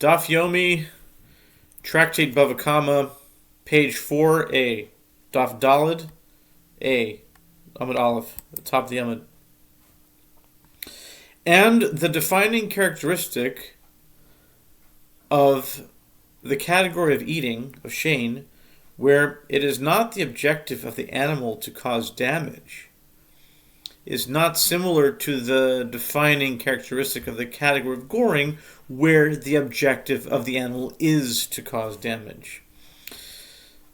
Daf Yomi, Tractate Bava, page 4a, Daf Dalid, A, Amud Aleph, the top of the Amud. And the defining characteristic of the category of eating, of Shane, where it is not the objective of the animal to cause damage, is not similar to the defining characteristic of the category of goring, where the objective of the animal is to cause damage.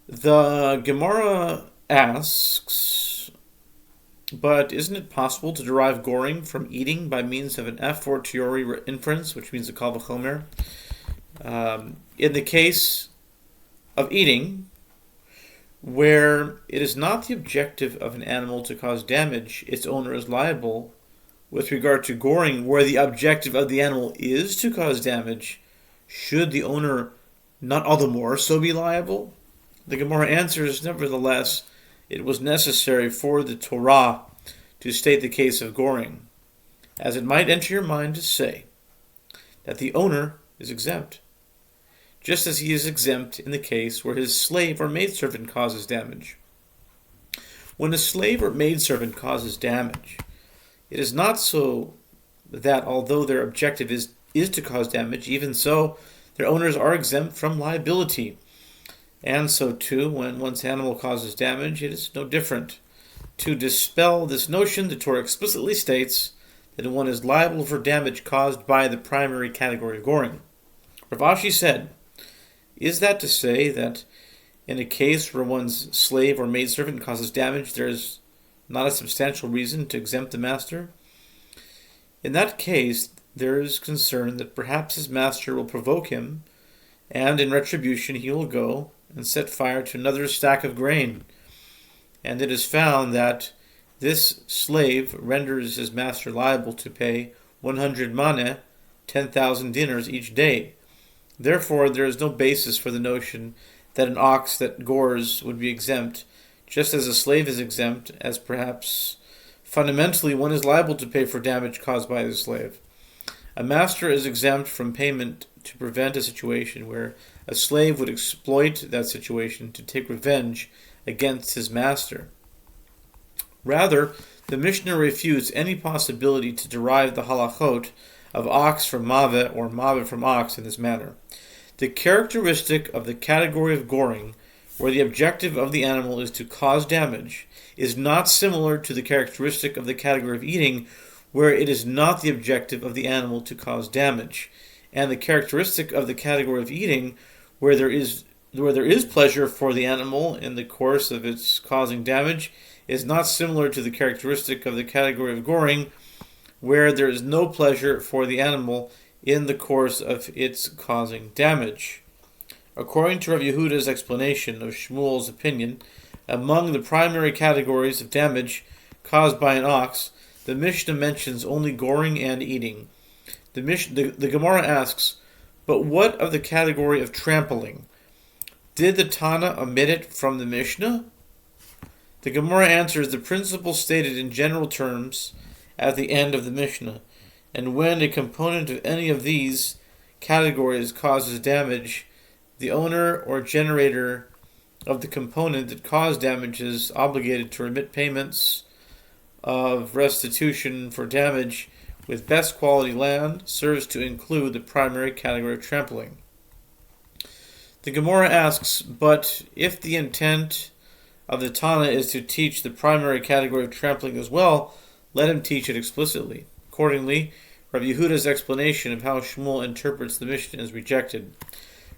The Gemara asks, but isn't it possible to derive goring from eating by means of an a fortiori inference, which means a kal v'chomer? In the case of eating, where it is not the objective of an animal to cause damage, its owner is liable. With regard to goring, where the objective of the animal is to cause damage, should the owner not all the more so be liable? The Gemara answers, nevertheless, it was necessary for the Torah to state the case of goring, as it might enter your mind to say that the owner is exempt, just as he is exempt in the case where his slave or maidservant causes damage. When a slave or maidservant causes damage, it is not so that although their objective is to cause damage, even so, their owners are exempt from liability. And so too, when one's animal causes damage, it is no different. To dispel this notion, the Torah explicitly states that one is liable for damage caused by the primary category of goring. Rav Ashi said, is that to say that in a case where one's slave or maidservant causes damage, there is not a substantial reason to exempt the master? In that case, there is concern that perhaps his master will provoke him, and in retribution he will go and set fire to another stack of grain. And it is found that this slave renders his master liable to pay 100 maneh, 10,000 dinars each day. Therefore, there is no basis for the notion that an ox that gores would be exempt, just as a slave is exempt, as perhaps fundamentally one is liable to pay for damage caused by the slave. A master is exempt from payment to prevent a situation where a slave would exploit that situation to take revenge against his master. Rather, the Mishnah refutes any possibility to derive the halachot of ox from mave or mave from ox in this manner. The characteristic of the category of goring, where the objective of the animal is to cause damage, is not similar to the characteristic of the category of eating, where it is not the objective of the animal to cause damage. And the characteristic of the category of eating, where there is pleasure for the animal in the course of its causing damage, is not similar to the characteristic of the category of goring, where there is no pleasure for the animal in the course of its causing damage. According to Rav Yehuda's explanation of Shmuel's opinion, among the primary categories of damage caused by an ox, the Mishnah mentions only goring and eating. The Gemara asks, but what of the category of trampling? Did the Tana omit it from the Mishnah? The Gemara answers, the principle stated in general terms at the end of the Mishnah, and when a component of any of these categories causes damage, the owner or generator of the component that caused damage is obligated to remit payments of restitution for damage with best quality land serves to include the primary category of trampling. The Gemara asks, but if the intent of the Tana is to teach the primary category of trampling as well, let him teach it explicitly. Accordingly, Rav Yehuda's explanation of how Shmuel interprets the Mishnah is rejected.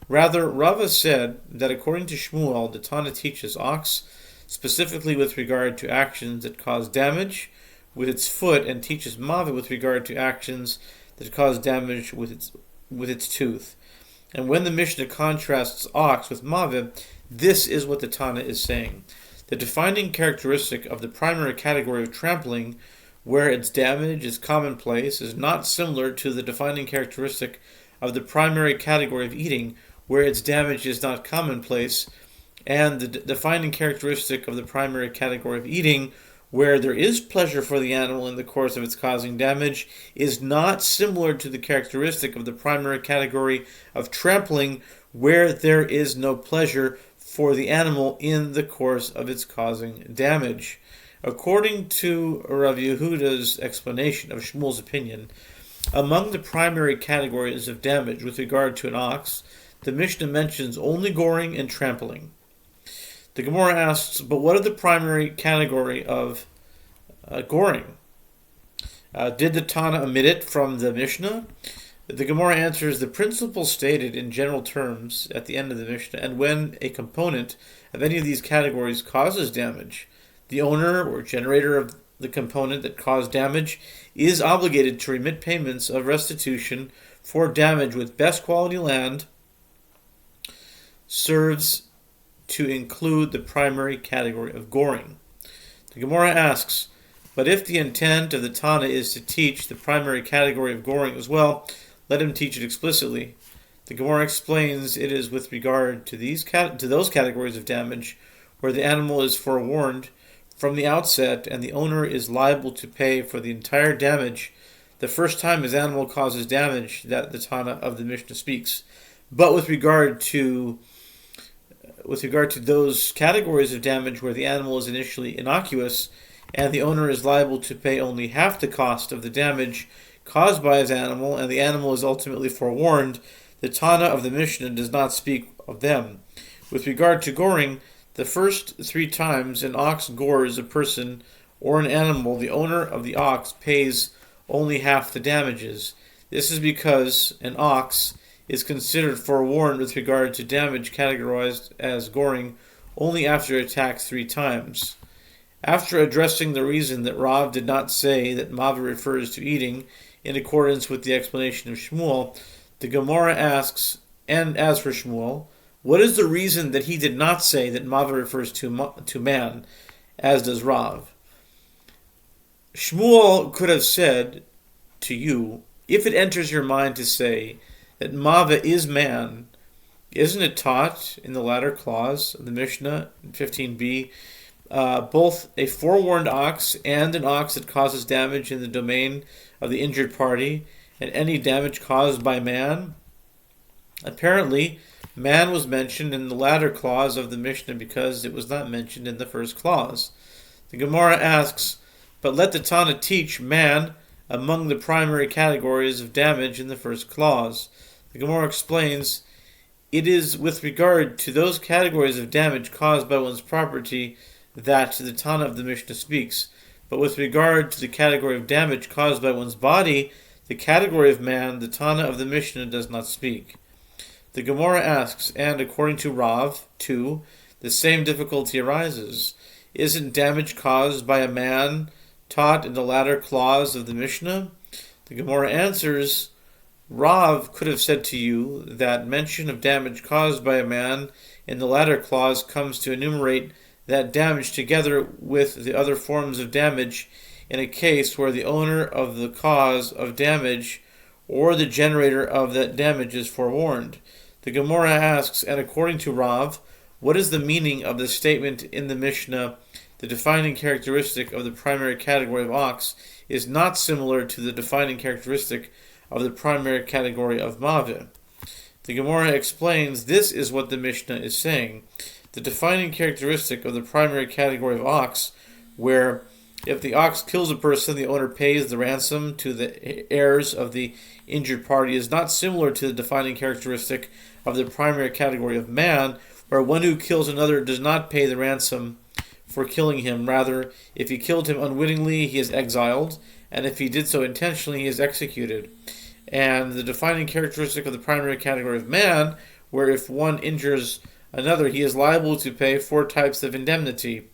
Rather, Rava said that according to Shmuel, the Tana teaches ox specifically with regard to actions that cause damage with its foot, and teaches mave with regard to actions that cause damage with its tooth. And when the Mishnah contrasts ox with mave, this is what the Tana is saying. The defining characteristic of the primary category of trampling, where its damage is commonplace, is not similar to the defining characteristic of the primary category of eating, where its damage is not commonplace, and the defining characteristic of the primary category of eating, where there is pleasure for the animal in the course of its causing damage, is not similar to the characteristic of the primary category of trampling, where there is no pleasure for the animal in the course of its causing damage. According to Rav Yehuda's explanation of Shmuel's opinion, among the primary categories of damage with regard to an ox, the Mishnah mentions only goring and trampling. The Gemara asks, but what are the primary category of goring? Did the Tana omit it from the Mishnah? The Gemara answers, the principle stated in general terms at the end of the Mishnah, and when a component of any of these categories causes damage, the owner or generator of the component that caused damage is obligated to remit payments of restitution for damage with best quality land, serves to include the primary category of goring. The Gemara asks, but if the intent of the Tana is to teach the primary category of goring as well, let him teach it explicitly. The Gemara explains it is with regard to those categories of damage where the animal is forewarned from the outset and the owner is liable to pay for the entire damage the first time his animal causes damage that the Tana of the Mishnah speaks. But with regard to those categories of damage where the animal is initially innocuous and the owner is liable to pay only half the cost of the damage caused by his animal and the animal is ultimately forewarned, the Tana of the Mishnah does not speak of them. With regard to goring, the first 3 times an ox gores a person or an animal, the owner of the ox pays only half the damages. This is because an ox is considered forewarned with regard to damage categorized as goring only after it attacks 3 times. After addressing the reason that Rav did not say that Mava refers to eating, in accordance with the explanation of Shmuel, the Gemara asks, and as for Shmuel, what is the reason that he did not say that Mava refers to man, as does Rav? Shmuel could have said to you, if it enters your mind to say that Mava is man, isn't it taught in the latter clause of the Mishnah, 15b, both a forewarned ox and an ox that causes damage in the domain of the injured party, and any damage caused by man? Apparently, man was mentioned in the latter clause of the Mishnah because it was not mentioned in the first clause. The Gemara asks, but let the Tana teach man among the primary categories of damage in the first clause. The Gemara explains, it is with regard to those categories of damage caused by one's property that the Tana of the Mishnah speaks, but with regard to the category of damage caused by one's body, the category of man, the Tana of the Mishnah does not speak. The Gemara asks, and according to Rav, too, the same difficulty arises. Isn't damage caused by a man taught in the latter clause of the Mishnah? The Gemara answers, Rav could have said to you that mention of damage caused by a man in the latter clause comes to enumerate that damage together with the other forms of damage in a case where the owner of the cause of damage or the generator of that damage is forewarned. The Gemara asks, and according to Rav, what is the meaning of the statement in the Mishnah, the defining characteristic of the primary category of ox is not similar to the defining characteristic of the primary category of Maveh? The Gemara explains, this is what the Mishnah is saying. The defining characteristic of the primary category of ox, where if the ox kills a person, the owner pays the ransom to the heirs of the injured party, is not similar to the defining characteristic of the primary category of man, where one who kills another does not pay the ransom for killing him. Rather, if he killed him unwittingly, he is exiled, and if he did so intentionally, he is executed. And the defining characteristic of the primary category of man, where if one injures another, he is liable to pay 4 types of indemnity: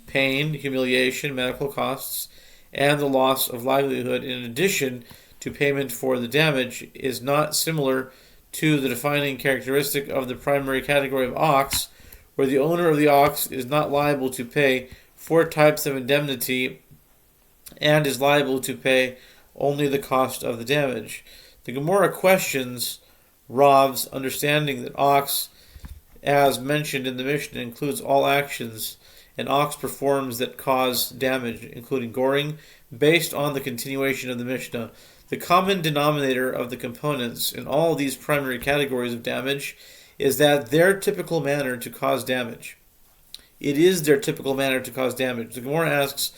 pain, humiliation, medical costs, and the loss of livelihood, in addition to payment for the damage, is not similar to the defining characteristic of the primary category of ox, where the owner of the ox is not liable to pay 4 types of indemnity and is liable to pay only the cost of the damage. The Gemara questions Rav's understanding that ox, as mentioned in the Mishnah, includes all actions an ox performs that cause damage, including goring, based on the continuation of the Mishnah. The common denominator of the components in all these primary categories of damage is that their typical manner to cause damage. It is their typical manner to cause damage. The Gemara asks,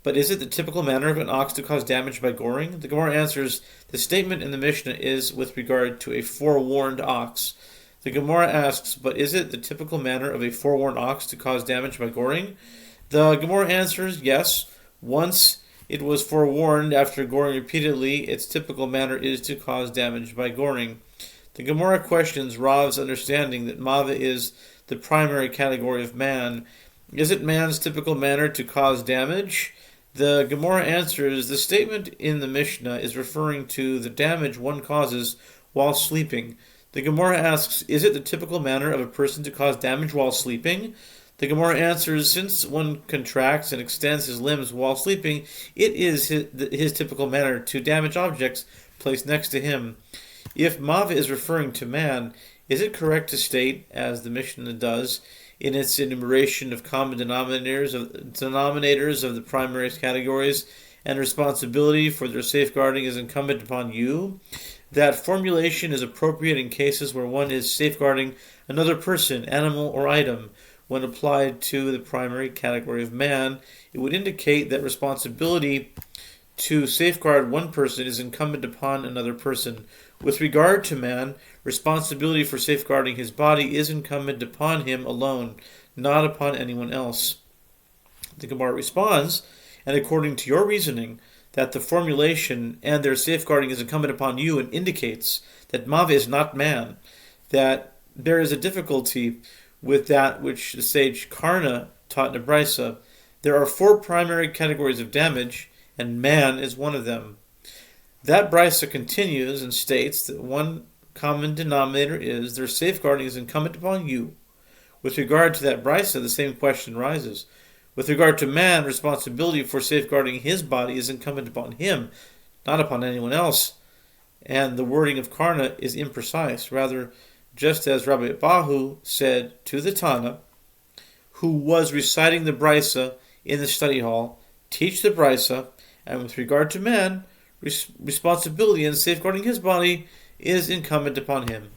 but is it the typical manner of an ox to cause damage by goring? The Gemara answers, the statement in the Mishnah is with regard to a forewarned ox. The Gemara asks, but is it the typical manner of a forewarned ox to cause damage by goring? The Gemara answers, yes. Once it was forewarned after goring repeatedly, its typical manner is to cause damage by goring. The Gemara questions Rav's understanding that Mava is the primary category of man. Is it man's typical manner to cause damage? The Gemara answers, the statement in the Mishnah is referring to the damage one causes while sleeping. The Gemara asks, is it the typical manner of a person to cause damage while sleeping? The Gemara answers, since one contracts and extends his limbs while sleeping, it is his typical manner to damage objects placed next to him. If Mava is referring to man, is it correct to state, as the Mishnah does, in its enumeration of common denominators of the primary categories, and responsibility for their safeguarding is incumbent upon you? That formulation is appropriate in cases where one is safeguarding another person, animal, or item. When applied to the primary category of man, it would indicate that responsibility to safeguard one person is incumbent upon another person. With regard to man, responsibility for safeguarding his body is incumbent upon him alone, not upon anyone else. The Gemara responds, and according to your reasoning, that the formulation and their safeguarding is incumbent upon you and indicates that Mava is not man, that there is a difficulty with that which the sage Karna taught in the Brisa. There are 4 primary categories of damage, and man is one of them. That Brisa continues and states that one common denominator is their safeguarding is incumbent upon you. With regard to that Brisa, the same question rises. With regard to man, responsibility for safeguarding his body is incumbent upon him, not upon anyone else. And the wording of Karna is imprecise. Rather, just as Rabbi Bahu said to the Tana, who was reciting the Brisa in the study hall, teach the Brisa, and with regard to man, responsibility in safeguarding his body is incumbent upon him.